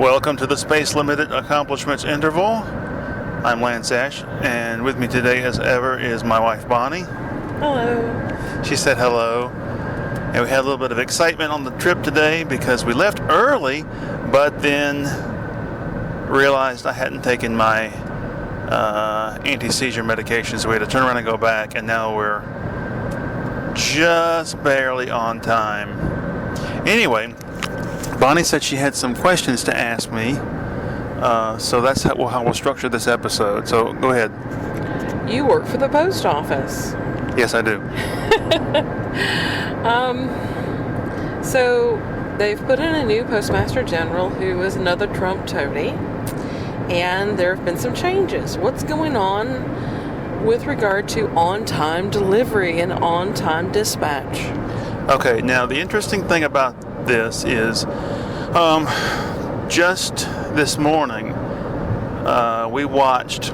Welcome to the Space Limited Accomplishments Interval. I'm Lance Ash, and with me today, as ever, is my wife Bonnie. Hello. She said hello, and we had a little bit of excitement on the trip today because we left early, but then realized I hadn't taken my anti-seizure medication, so we had to turn around and go back, and now we're just barely on time. Anyway, Bonnie said she had some questions to ask me, so that's how we'll structure this episode. So go ahead. You work for the post office. Yes, I do. So they've put in a new Postmaster General who is another Trump toady, and there have been some changes. What's going on with regard to on-time delivery and on-time dispatch? Okay, now the interesting thing about this is just this morning we watched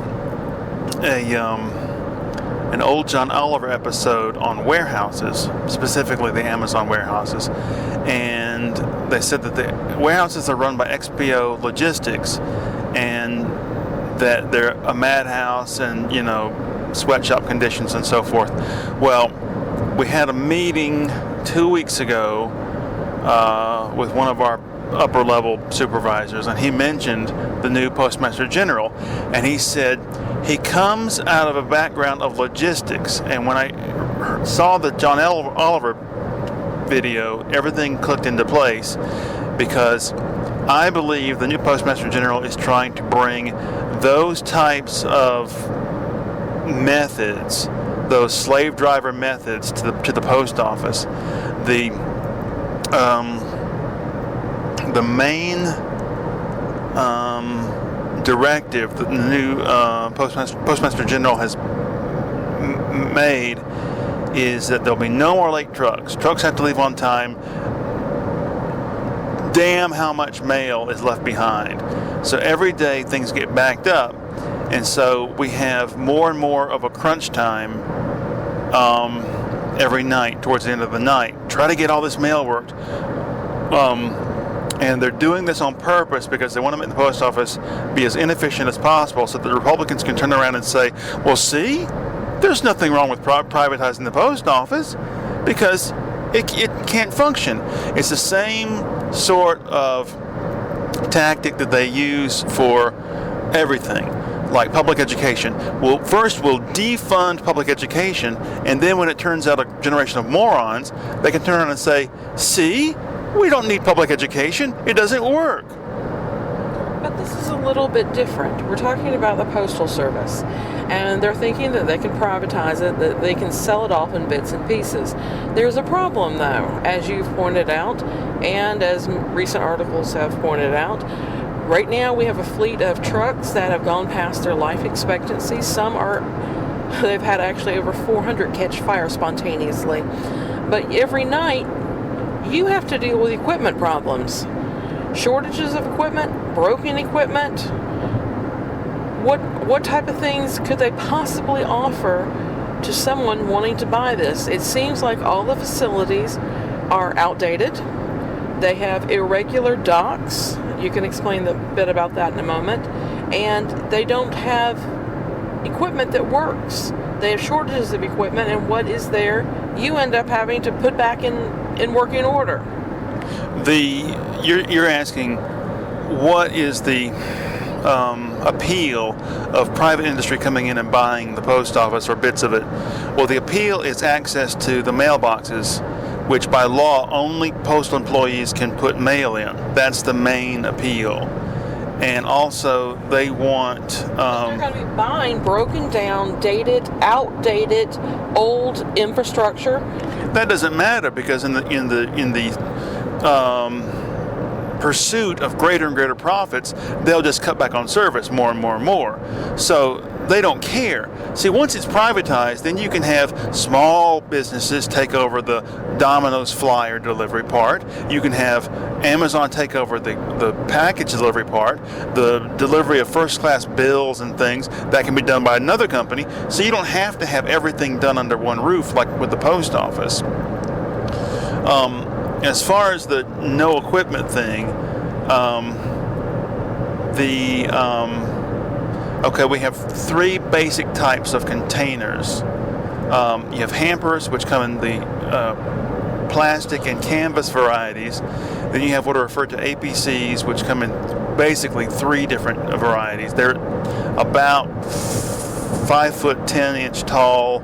an old John Oliver episode on warehouses, specifically the Amazon warehouses, and they said that the warehouses are run by XPO Logistics and that they're a madhouse and, sweatshop conditions and so forth. Well, we had a meeting 2 weeks ago with one of our upper level supervisors, and he mentioned the new Postmaster General, and he said he comes out of a background of logistics, and when I saw the John Oliver video, everything clicked into place, because I believe the new Postmaster General is trying to bring those types of methods, those slave driver methods, to the post office. The main directive that the new Postmaster General has made is that there'll be no more late trucks. Trucks have to leave on time. Damn how much mail is left behind. So every day things get backed up, and so we have more and more of a crunch time every night, towards the end of the night. Try to get all this mail worked. And they're doing this on purpose because they want to make the post office be as inefficient as possible so that the Republicans can turn around and say, well, see, there's nothing wrong with privatizing the post office because it can't function. It's the same sort of tactic that they use for everything, like public education. Well, first we'll defund public education, and then when it turns out a generation of morons, they can turn around and say, see, we don't need public education. It doesn't work. But this is a little bit different. We're talking about the Postal Service, and they're thinking that they can privatize it, that they can sell it off in bits and pieces. There's a problem, though, as you've pointed out, and as recent articles have pointed out. Right now, we have a fleet of trucks that have gone past their life expectancy. They've had actually over 400 catch fire spontaneously. But every night, you have to deal with equipment problems. Shortages of equipment, broken equipment. What type of things could they possibly offer to someone wanting to buy this? It seems like all the facilities are outdated. They have irregular docks. You can explain a bit about that in a moment. And they don't have equipment that works. They have shortages of equipment, and what is there, you end up having to put back in working order. You're asking what is the appeal of private industry coming in and buying the post office or bits of it? Well, the appeal is access to the mailboxes, which by law only postal employees can put mail in. That's the main appeal. And also they want they're going to be buying broken down, dated, outdated, old infrastructure. That doesn't matter, because in the pursuit of greater and greater profits, they'll just cut back on service more and more and more. So they don't care. See, once it's privatized, then you can have small businesses take over the Domino's flyer delivery part. You can have Amazon take over the package delivery part, the delivery of first-class bills and things that can be done by another company. So you don't have to have everything done under one roof like with the post office. As far as the no equipment thing, We have three basic types of containers. You have hampers, which come in the plastic and canvas varieties. Then you have what are referred to APCs, which come in basically three different varieties. They're about 5'10" tall,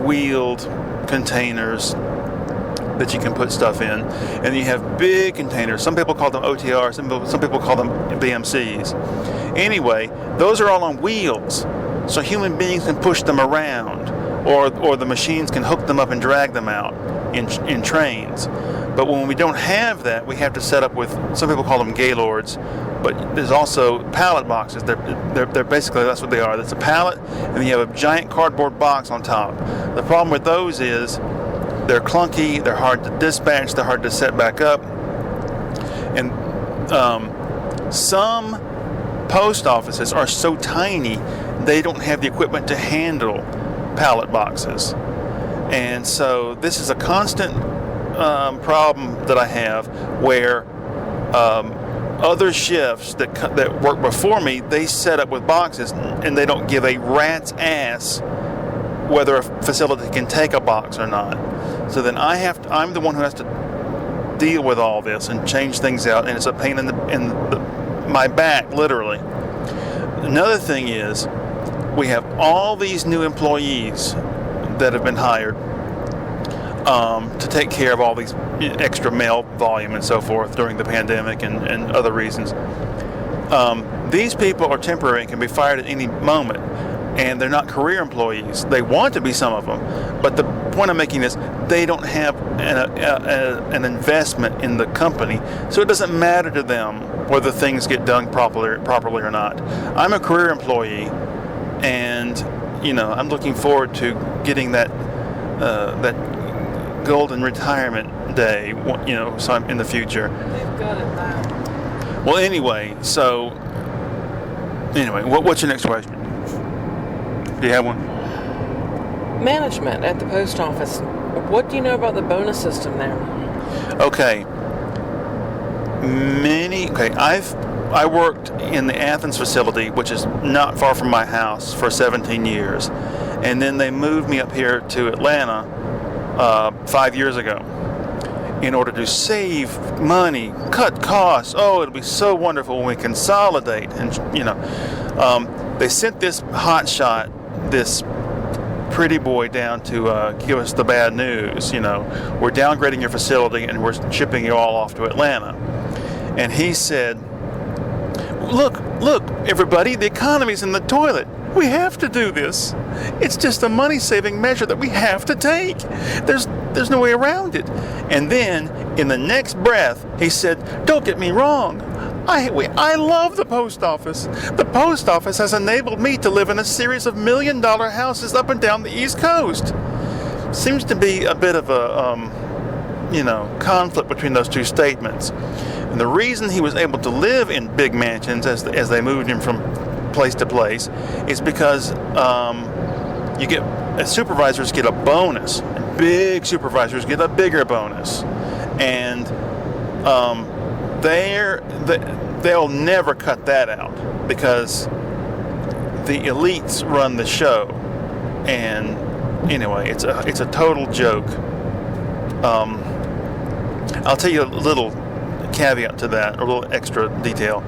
wheeled containers that you can put stuff in. And you have big containers. Some people call them OTRs, some people call them BMCs. Anyway, those are all on wheels, so human beings can push them around, or the machines can hook them up and drag them out in trains. But when we don't have that, we have to set up with, some people call them gaylords, but there's also pallet boxes. They're basically, that's what they are. That's a pallet, and then you have a giant cardboard box on top. The problem with those is they're clunky, they're hard to dispatch, they're hard to set back up. And some post offices are so tiny, they don't have the equipment to handle pallet boxes. And so this is a constant problem that I have, where other shifts that work before me, they set up with boxes and they don't give a rat's ass whether a facility can take a box or not. So then I'm the one who has to deal with all this and change things out, and it's a pain in my back, literally. Another thing is, we have all these new employees that have been hired to take care of all these extra mail volume and so forth during the pandemic and other reasons. These people are temporary and can be fired at any moment, and they're not career employees. They want to be, some of them, but the point I'm making is they don't have an investment in the company, so it doesn't matter to them whether things get done properly or not. I'm a career employee, and I'm looking forward to getting that golden retirement day, so I'm in the future. They've got it now. Well, what's your next question? Do you have one? Management at the post office. What do you know about the bonus system there? Okay. I worked in the Athens facility, which is not far from my house, for 17 years. And then they moved me up here to Atlanta 5 years ago in order to save money, cut costs. Oh, it'll be so wonderful when we consolidate. And, they sent this hotshot, this pretty boy, down to give us the bad news. We're downgrading your facility and we're shipping you all off to Atlanta. And he said, look, everybody, the economy's in the toilet. We have to do this. It's just a money-saving measure that we have to take. There's no way around it. And then, in the next breath, he said, don't get me wrong. I love the post office. The post office has enabled me to live in a series of million-dollar houses up and down the East Coast. Seems to be a bit of a, conflict between those two statements. And the reason he was able to live in big mansions as they moved him from place to place is because supervisors get a bonus, and big supervisors get a bigger bonus, and they'll never cut that out because the elites run the show. And anyway, it's a total joke. I'll tell you a little caveat to that, a little extra detail.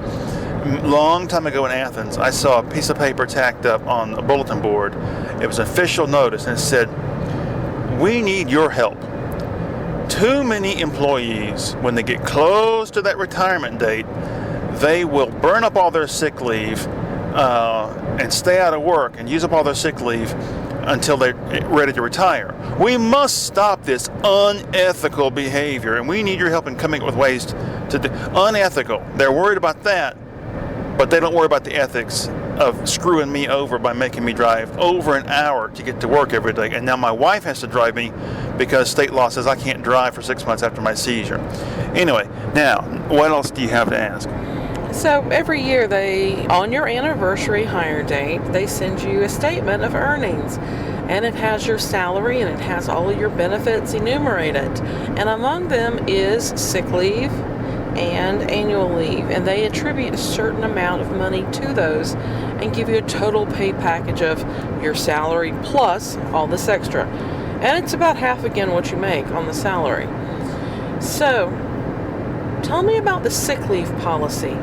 Long time ago in Athens, I saw a piece of paper tacked up on a bulletin board. It was an official notice, and it said, "We need your help. Too many employees, when they get close to that retirement date, they will burn up all their sick leave and stay out of work and use up all their sick leave until they're ready to retire. We must stop this unethical behavior, and we need your help in coming up with ways to do unethical." They're worried about that, but they don't worry about the ethics of screwing me over by making me drive over an hour to get to work every day. And now my wife has to drive me because state law says I can't drive for 6 months after my seizure. Anyway, now, what else do you have to ask? So every year on your anniversary hire date, they send you a statement of earnings. And it has your salary and it has all of your benefits enumerated. And among them is sick leave and annual leave, and they attribute a certain amount of money to those and give you a total pay package of your salary plus all this extra. And it's about half again what you make on the salary. So, tell me about the sick leave policy.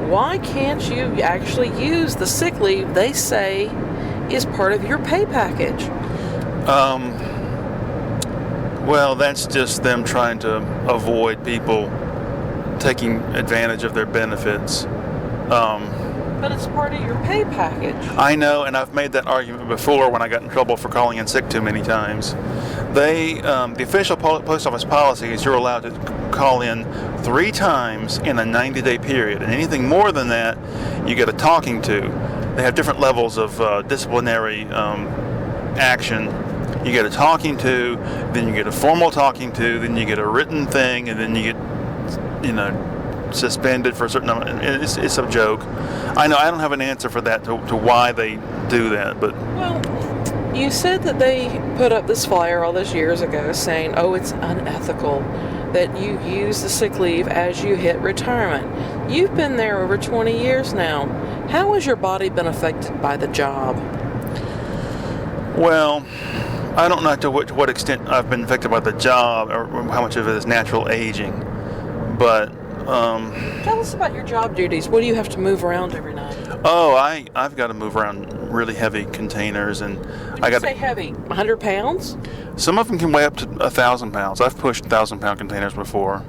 Why can't you actually use the sick leave they say is part of your pay package? Well, that's just them trying to avoid people taking advantage of their benefits. But it's part of your pay package. I know, and I've made that argument before when I got in trouble for calling in sick too many times. The official post office policy is you're allowed to call in 3 times in a 90-day period, and anything more than that, you get a talking to. They have different levels of disciplinary action. You get a talking to, then you get a formal talking to, then you get a written thing, and then you get, suspended for a certain amount. It's a joke. I know I don't have an answer for that to why they do that, but well, you said that they put up this flyer all those years ago saying, "Oh, it's unethical that you use the sick leave as you hit retirement." You've been there over 20 years now. How has your body been affected by the job? Well, I don't know to what extent I've been affected by the job or how much of it is natural aging, but tell us about your job duties. What do you have to move around every night? Oh, I've got to move around really heavy containers, and When you say heavy, 100 pounds? Some of them can weigh up to 1,000 pounds. I've pushed 1,000-pound containers before.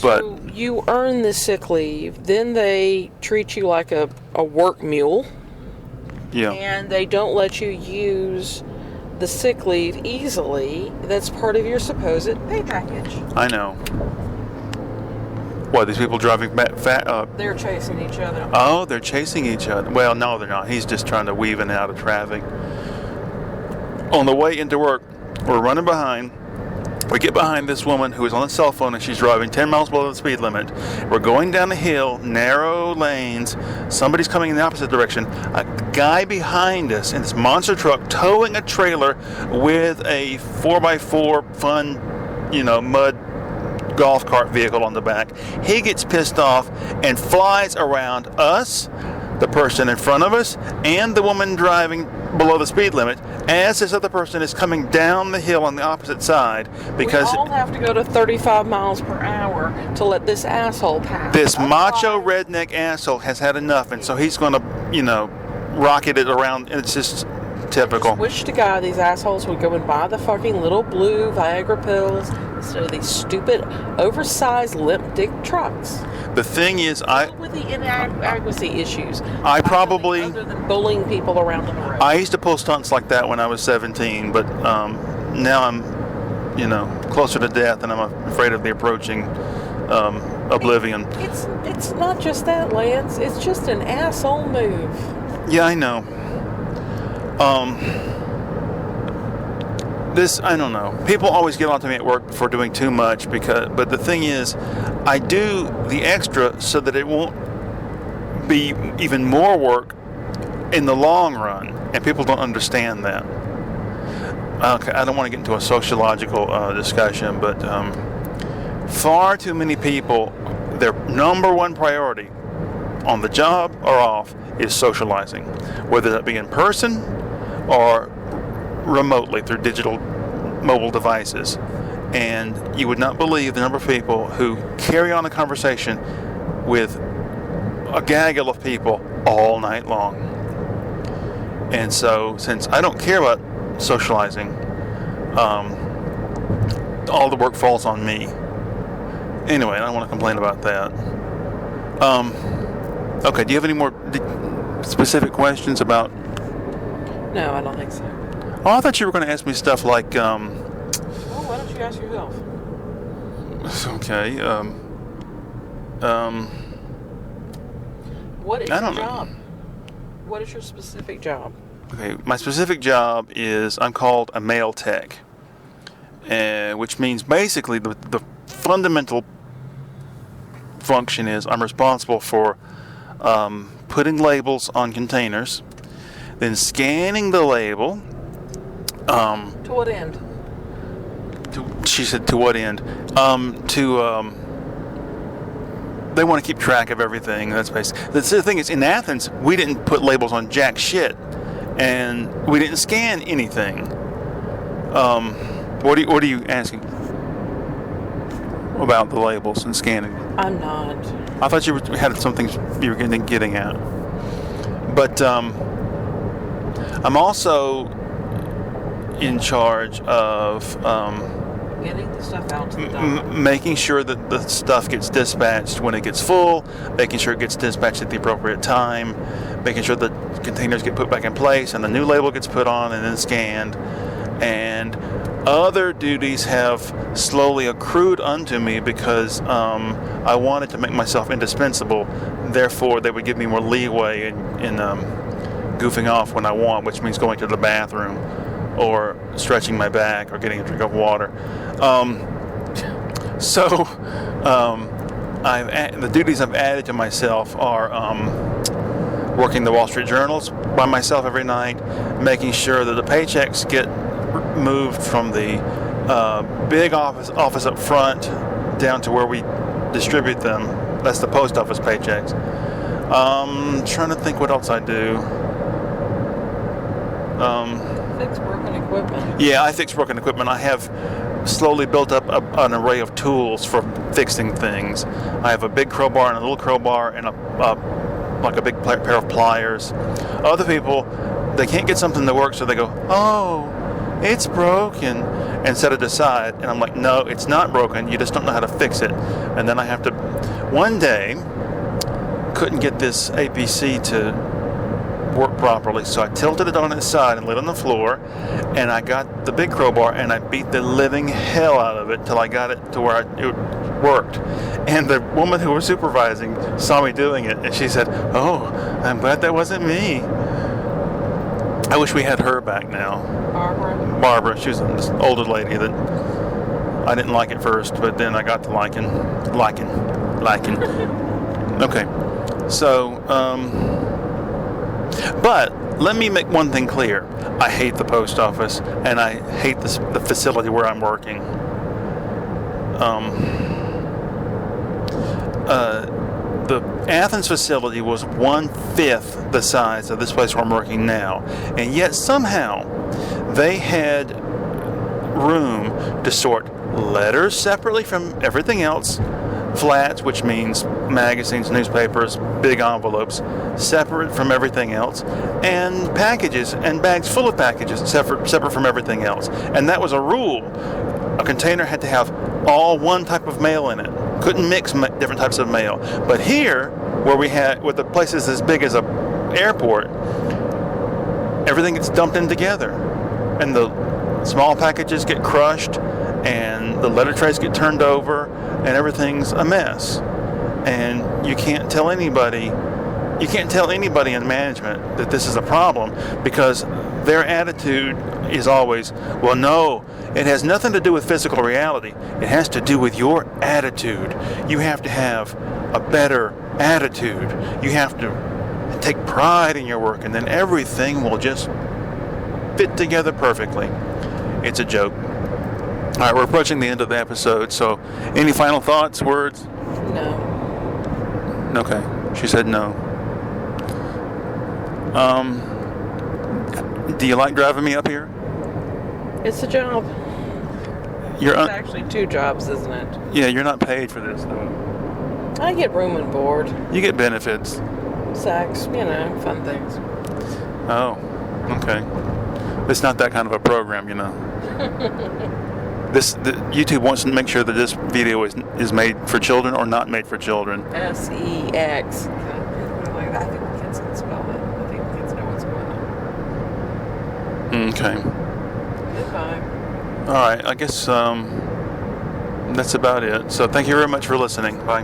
But so you earn the sick leave, then they treat you like a work mule, yeah, and they don't let you use the sick leave easily. That's part of your supposed pay package. I know. What, these people driving They're chasing each other. Oh, they're chasing each other. Well, no, they're not. He's just trying to weave in and out of traffic. On the way into work, we're running behind. We get behind this woman who is on a cell phone, and she's driving 10 miles below the speed limit. We're going down the hill, narrow lanes. Somebody's coming in the opposite direction. A guy behind us in this monster truck towing a trailer with a 4x4 fun, mud golf cart vehicle on the back. He gets pissed off and flies around us, the person in front of us, and the woman driving below the speed limit as this other person is coming down the hill on the opposite side, because we all have to go to 35 miles per hour to let this asshole pass. This macho redneck asshole has had enough, and so he's going to, rocket it around. It's just typical. I just wish to God these assholes would go and buy the fucking little blue Viagra pills instead of these stupid, oversized limp dick trucks. The thing is, with the inadequacy issues. Probably other than bullying people around the road. I used to pull stunts like that when I was 17, but now I'm, closer to death, and I'm afraid of the approaching oblivion. It's not just that, Lance. It's just an asshole move. Yeah, I know. I don't know. People always get onto me at work for doing too much but the thing is, I do the extra so that it won't be even more work in the long run, and people don't understand that. Okay, I don't want to get into a sociological discussion, but far too many people, their number one priority on the job or off is socializing, whether that be in person or remotely through digital mobile devices. And you would not believe the number of people who carry on a conversation with a gaggle of people all night long. And so, since I don't care about socializing, all the work falls on me. Anyway, I don't want to complain about that. Okay, do you have any more specific questions about? No, I don't think so. Oh, I thought you were going to ask me stuff like, Well, why don't you ask yourself? Okay, What is I your don't job? know. What is your specific job? Okay, my specific job is I'm called a mail tech, which means basically the fundamental function is I'm responsible for putting labels on containers, then scanning the label. To what end? She said, to what end? To they want to keep track of everything. That's basically the thing. Is in Athens we didn't put labels on jack shit, and we didn't scan anything. What are you asking about the labels and scanning? I'm not. I thought you had something you were getting at. But I'm also in charge of Getting the stuff out to the dock. making sure that the stuff gets dispatched when it gets full, making sure it gets dispatched at the appropriate time, making sure the containers get put back in place and the new label gets put on and then scanned. And other duties have slowly accrued unto me because I wanted to make myself indispensable. Therefore, they would give me more leeway in goofing off when I want, which means going to the bathroom or stretching my back or getting a drink of water. The duties I've added to myself are working the Wall Street Journals by myself every night, making sure that the paychecks get moved from the big office up front down to where we distribute them. That's the post office paychecks. Trying to think what else I do. Fix broken equipment. Yeah, I fix broken equipment. I have slowly built up an array of tools for fixing things. I have a big crowbar and a little crowbar and a big pair of pliers. Other people, they can't get something to work, so they go, "Oh, it's broken," and set it aside. And I'm like, "No, it's not broken. You just don't know how to fix it." And then I have to. One day, couldn't get this APC to work properly, so I tilted it on its side and laid it on the floor, and I got the big crowbar and I beat the living hell out of it till I got it to where it worked. And the woman who was supervising saw me doing it, and she said, "Oh, I'm glad that wasn't me." I wish we had her back now. Barbara. She was this older lady that I didn't like at first, but then I got to liking. Okay, so but let me make one thing clear. I hate the post office, and I hate the facility where I'm working. The Athens facility was 1/5 the size of this place where I'm working now, and yet somehow they had room to sort letters separately from everything else, flats, which means magazines, newspapers, big envelopes, separate from everything else, and packages and bags full of packages separate from everything else. And that was a rule. A container had to have all one type of mail in it. Couldn't mix different types of mail. But here, where the place is as big as a airport, everything gets dumped in together, and the small packages get crushed, and the letter trays get turned over, and everything's a mess. And you can't tell anybody in management that this is a problem, because their attitude is always, "Well, no, it has nothing to do with physical reality. It has to do with your attitude. You have to have a better attitude. You have to take pride in your work, and then everything will just fit together perfectly." It's a joke. All right, we're approaching the end of the episode, so any final thoughts, words? No. Okay, she said no. Do you like driving me up here? It's a job. It's actually 2 jobs, isn't it? Yeah, you're not paid for this, though. I get room and board. You get benefits. Sex, fun things. Oh, okay. It's not that kind of a program, YouTube wants to make sure that this video is made for children or not made for children. SEX. I think the kids can spell it. I think the kids know what's going on. Okay. Goodbye. All right, I guess that's about it. So thank you very much for listening. Bye.